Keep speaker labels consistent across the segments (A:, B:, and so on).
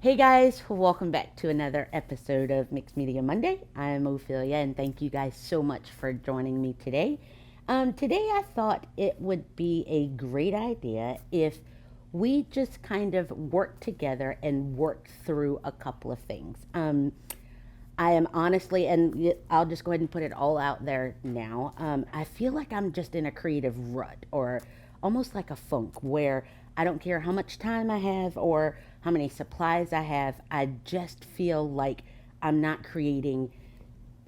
A: Hey guys, welcome back to another episode of Mixed Media Monday. I'm Ophelia and thank you guys so much for joining me today. Today I thought it would be a great idea if we just kind of work together and work through a couple of things. I am honestly, and I'll just go ahead and put it all out there now. I feel like I'm just in a creative rut or almost like a funk where I don't care how much time I have or how many supplies I have. I just feel like I'm not creating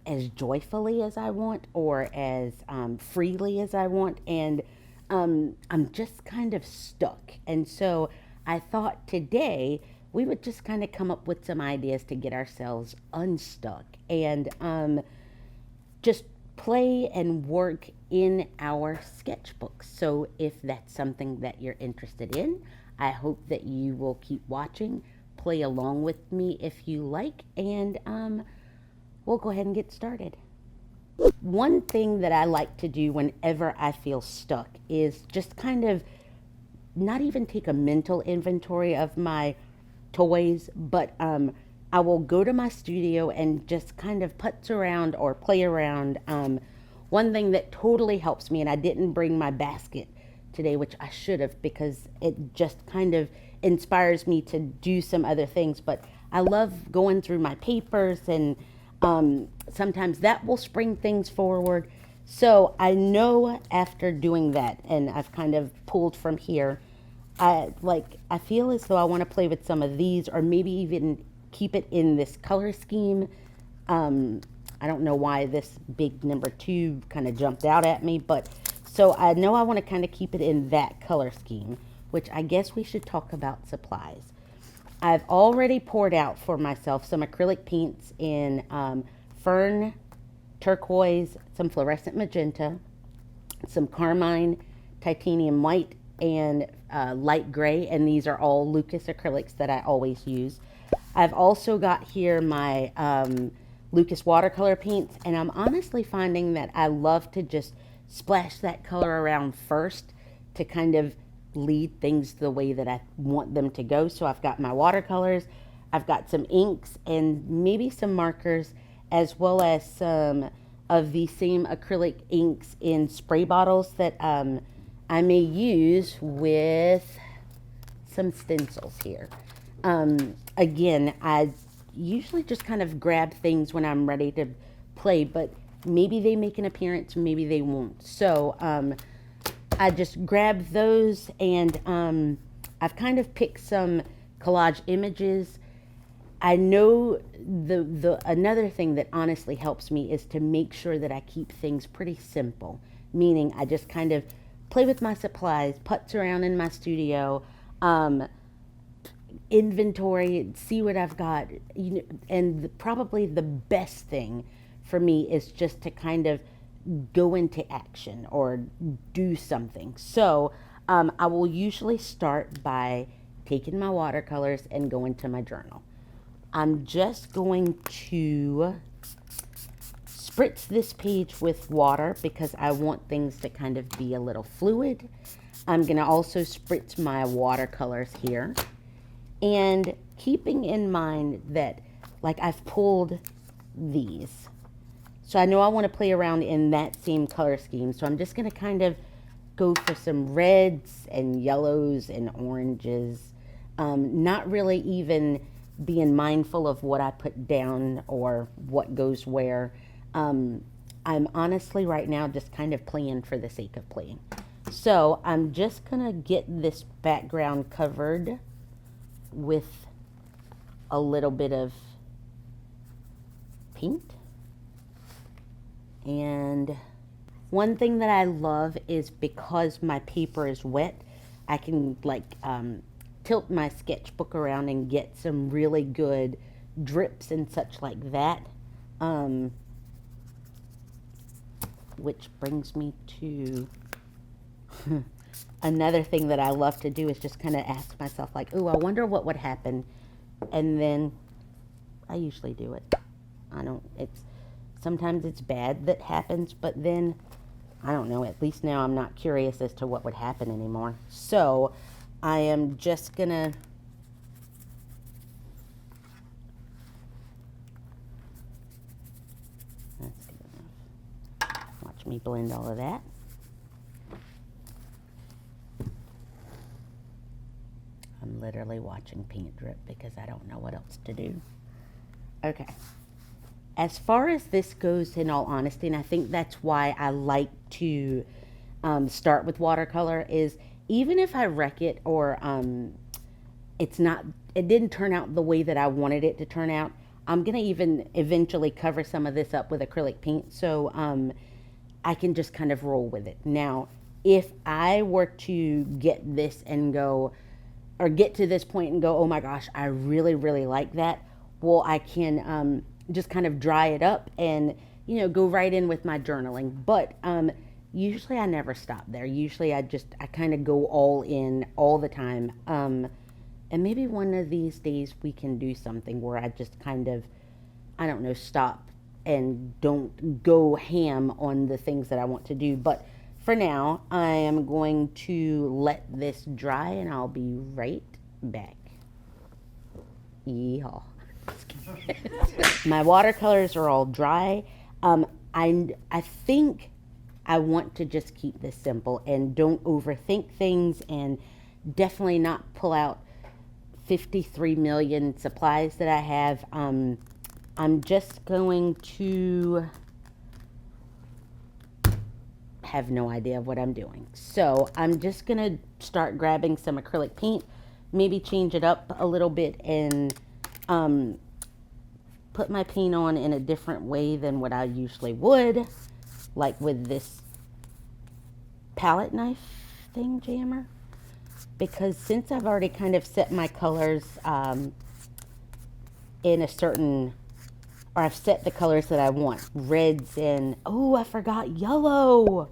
A: as joyfully as I want or as freely as I want. And I'm just kind of stuck. And so I thought today we would just kind of come up with some ideas to get ourselves unstuck and just play and work in our sketchbooks. So if that's something that you're interested in, I hope that you will keep watching, play along with me if you like, and we'll go ahead and get started. One thing that I like to do whenever I feel stuck is just kind of not even take a mental inventory of my toys, but I will go to my studio and just kind of putz around or play around. One thing that totally helps me, and I didn't bring my basket today, which I should have because it just kind of inspires me to do some other things, but I love going through my papers and sometimes that will spring things forward. So I know after doing that, and I've kind of pulled from here, I feel as though I want to play with some of these or maybe even keep it in this color scheme. I don't know why this big number 2 kind of jumped out at me, but so I know I want to kind of keep it in that color scheme, which I guess we should talk about supplies. I've already poured out for myself some acrylic paints in fern, turquoise, some fluorescent magenta, some carmine, titanium white, and light gray, and these are all Lucas acrylics that I always use. I've also got here my Lucas watercolor paints, and I'm honestly finding that I love to just splash that color around first to kind of lead things the way that I want them to go. So I've got my watercolors, I've got some inks and maybe some markers, as well as some of the same acrylic inks in spray bottles that I may use with some stencils here. Again, I usually just kind of grab things when I'm ready to play, but maybe they make an appearance, maybe they won't. So I just grabbed those, and I've kind of picked some collage images. I know the another thing that honestly helps me is to make sure that I keep things pretty simple, meaning I just kind of play with my supplies, putz around in my studio, inventory, see what I've got, and probably the best thing for me is just to kind of go into action or do something. So I will usually start by taking my watercolors and going to my journal. I'm just going to spritz this page with water because I want things to kind of be a little fluid. I'm going to also spritz my watercolors here. And keeping in mind that, like, I've pulled these. So I know I want to play around in that same color scheme. So I'm just going to kind of go for some reds and yellows and oranges. Not really even being mindful of what I put down or what goes where. I'm honestly right now just kind of playing for the sake of playing. So I'm just going to get this background covered with a little bit of paint. And one thing that I love is because my paper is wet, I can tilt my sketchbook around and get some really good drips and such like that. Which brings me to another thing that I love to do is just kind of ask myself, like, oh, I wonder what would happen. And then I usually do it. Sometimes it's bad that happens, but then, I don't know, at least now I'm not curious as to what would happen anymore. So I am just gonna me blend all of that. I'm literally watching paint drip because I don't know what else to do. Okay. As far as this goes, in all honesty, and I think that's why I like to start with watercolor, is even if I wreck it or it didn't turn out the way that I wanted it to turn out, I'm going to even eventually cover some of this up with acrylic paint, so I can just kind of roll with it. Now, if I were to get this and go, or get to this point and go, oh my gosh, I really, really like that, well, I can just kind of dry it up and, go right in with my journaling. But usually I never stop there. Usually I kind of go all in all the time. And maybe one of these days we can do something where I just kind of, I don't know, stop and don't go ham on the things that I want to do. But for now, I am going to let this dry and I'll be right back. Yeehaw. My watercolors are all dry. I think I want to just keep this simple and don't overthink things, and definitely not pull out 53 million supplies that I have. I'm just going to have no idea of what I'm doing. So I'm just going to start grabbing some acrylic paint, maybe change it up a little bit, and put my paint on in a different way than what I usually would, like with this palette knife thing jammer. Because since I've already kind of set my colors in a certain, or I've set the colors that I want, reds and, oh, I forgot yellow.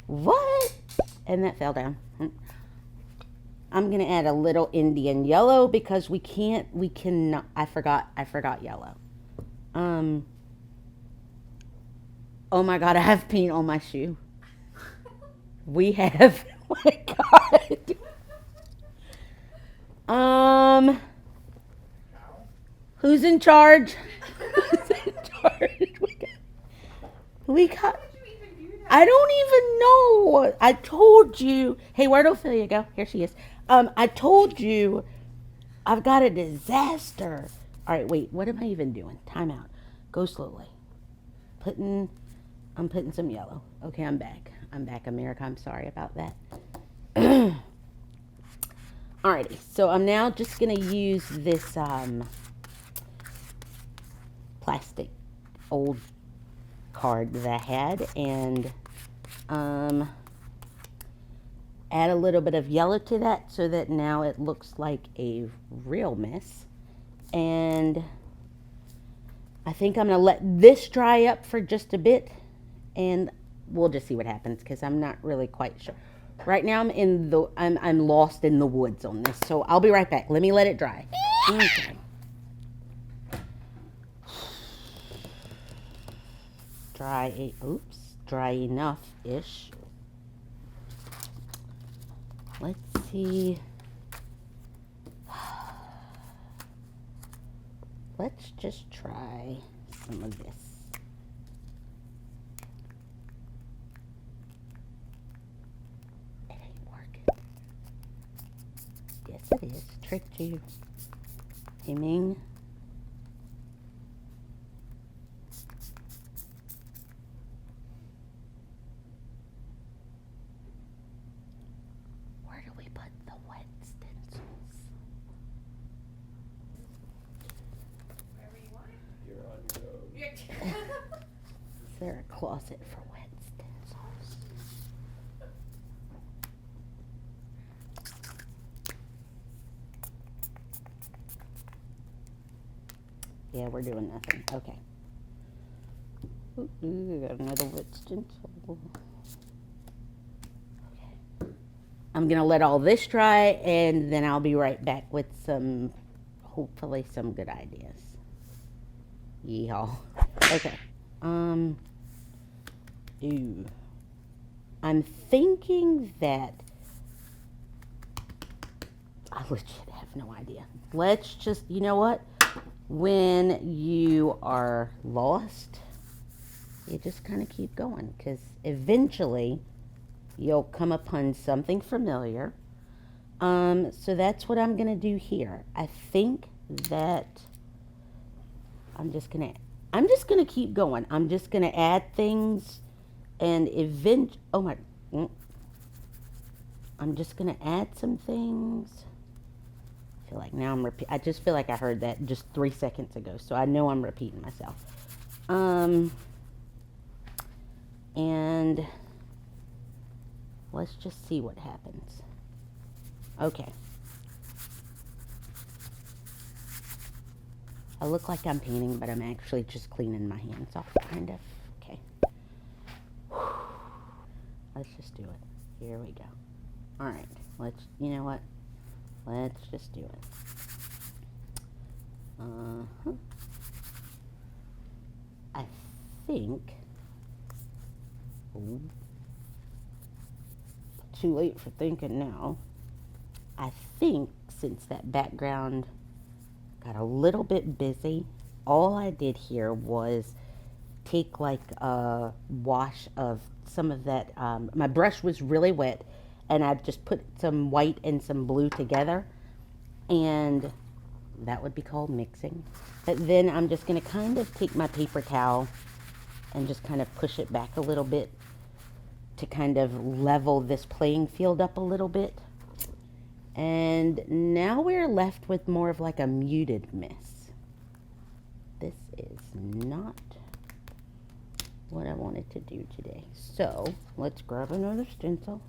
A: What? And that fell down. I'm going to add a little Indian yellow because we cannot, I forgot yellow. Oh my God, I have paint on my shoe. We have, oh my God. Who's in charge? Who's in charge? We got, I don't even know. I told you. Hey, where'd Ophelia go? Here she is. I told you I've got a disaster. All right, wait, what am I even doing? Time out. Go slowly. I'm putting some yellow. Okay, I'm back. America. I'm sorry about that. Alrighty, so I'm now just going to use this plastic old card that I had and add a little bit of yellow to that so that now it looks like a real mess. And I think I'm going to let this dry up for just a bit and we'll just see what happens because I'm not really quite sure. Right now I'm lost in the woods on this, so I'll be right back. Let me let it dry. Okay. Dry enough-ish. Let's see. Let's just try some of this. It ain't working. Yes, it is. Tricked you. Aiming. Where do we put the wet stencils?
B: Wherever you want.
C: You're on your own.
A: Is there a closet for wet stencils? Yeah, we're doing nothing. Okay. Ooh, got another wet stencil. Okay. I'm going to let all this dry, and then I'll be right back with hopefully some good ideas. Yeehaw. Okay. I'm thinking that I legit have no idea. Let's just, you know what? When you are lost, you just kind of keep going, because eventually you'll come upon something familiar. So that's what I'm gonna do here. I think that I'm just gonna keep going. I'm just gonna add things, and I'm just gonna add some things. I feel like now I just feel like I heard that just 3 seconds ago, so I know I'm repeating myself. And let's just see what happens. Okay. I look like I'm painting, but I'm actually just cleaning my hands off, kind of. Okay. Let's just do it. Here we go. All right. You know what? Let's just do it. I think. Ooh, too late for thinking now. I think since that background got a little bit busy, all I did here was take like a wash of some of that. My brush was really wet, and I just put some white and some blue together, and that would be called mixing. But then I'm just going to kind of take my paper towel and just kind of push it back a little bit to kind of level this playing field up a little bit. And now we're left with more of like a muted mess. This is not what I wanted to do today. So let's grab another stencil.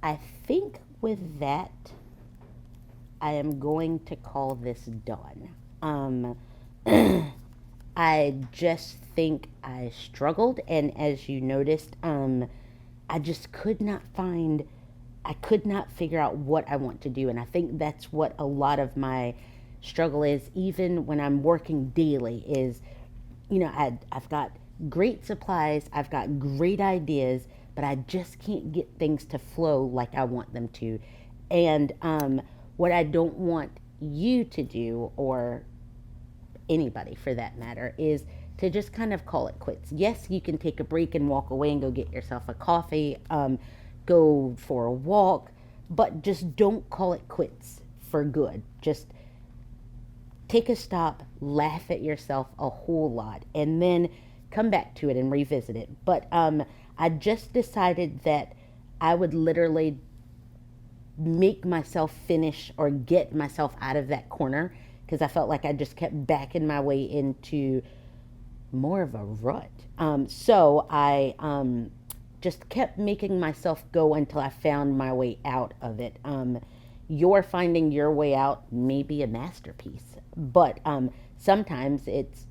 A: I think with that, I am going to call this done. I just think I struggled, and as you noticed, I just I could not figure out what I want to do, and I think that's what a lot of my struggle is, even when I'm working daily, is, I've got great supplies, I've got great ideas, but I just can't get things to flow like I want them to. And what I don't want you to do, or anybody for that matter, is to just kind of call it quits. Yes, you can take a break and walk away and go get yourself a coffee, go for a walk, but just don't call it quits for good. Just take a stop, laugh at yourself a whole lot, and then come back to it and revisit it. But I just decided that I would literally make myself finish or get myself out of that corner, because I felt like I just kept backing my way into more of a rut. So I just kept making myself go until I found my way out of it. Your finding your way out may be a masterpiece, but sometimes it's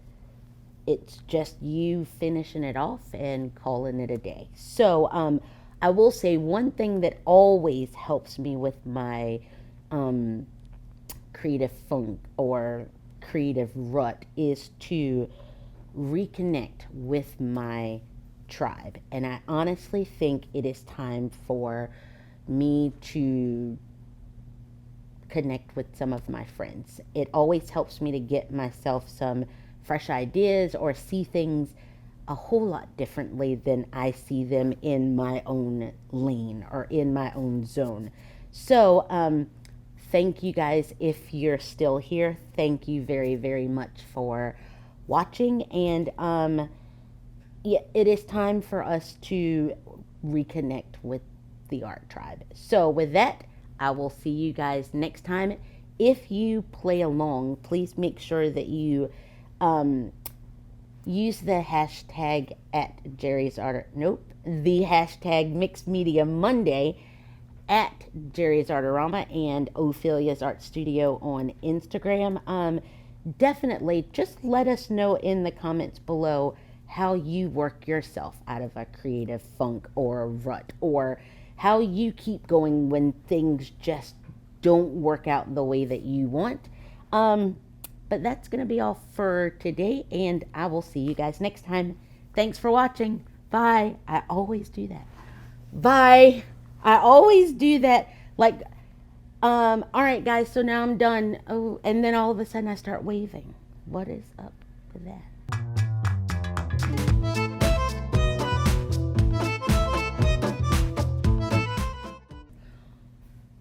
A: just you finishing it off and calling it a day. So I will say one thing that always helps me with my creative funk or creative rut is to reconnect with my tribe. And I honestly think it is time for me to connect with some of my friends. It always helps me to get myself some fresh ideas or see things a whole lot differently than I see them in my own lane or in my own zone. So, thank you guys if you're still here. Thank you very, very much for watching. And yeah, it is time for us to reconnect with the art tribe. So, with that, I will see you guys next time. If you play along, please make sure that you use the hashtag at Jerry's Art. Nope, the hashtag Mixed Media Monday at Jerry's Artorama and Ophelia's Art Studio on Instagram. Definitely just let us know in the comments below how you work yourself out of a creative funk or a rut, or how you keep going when things just don't work out the way that you want. But that's going to be all for today, and I will see you guys next time. Thanks for watching. Bye. I always do that. Bye. I always do that. Like, all right, guys, so now I'm done. Oh, and then all of a sudden I start waving. What is up with that?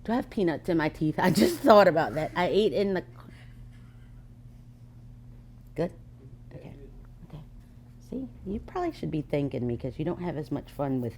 A: Do I have peanuts in my teeth? I just thought about that. I ate in the... Good? Okay. Okay. See, you probably should be thanking me because you don't have as much fun with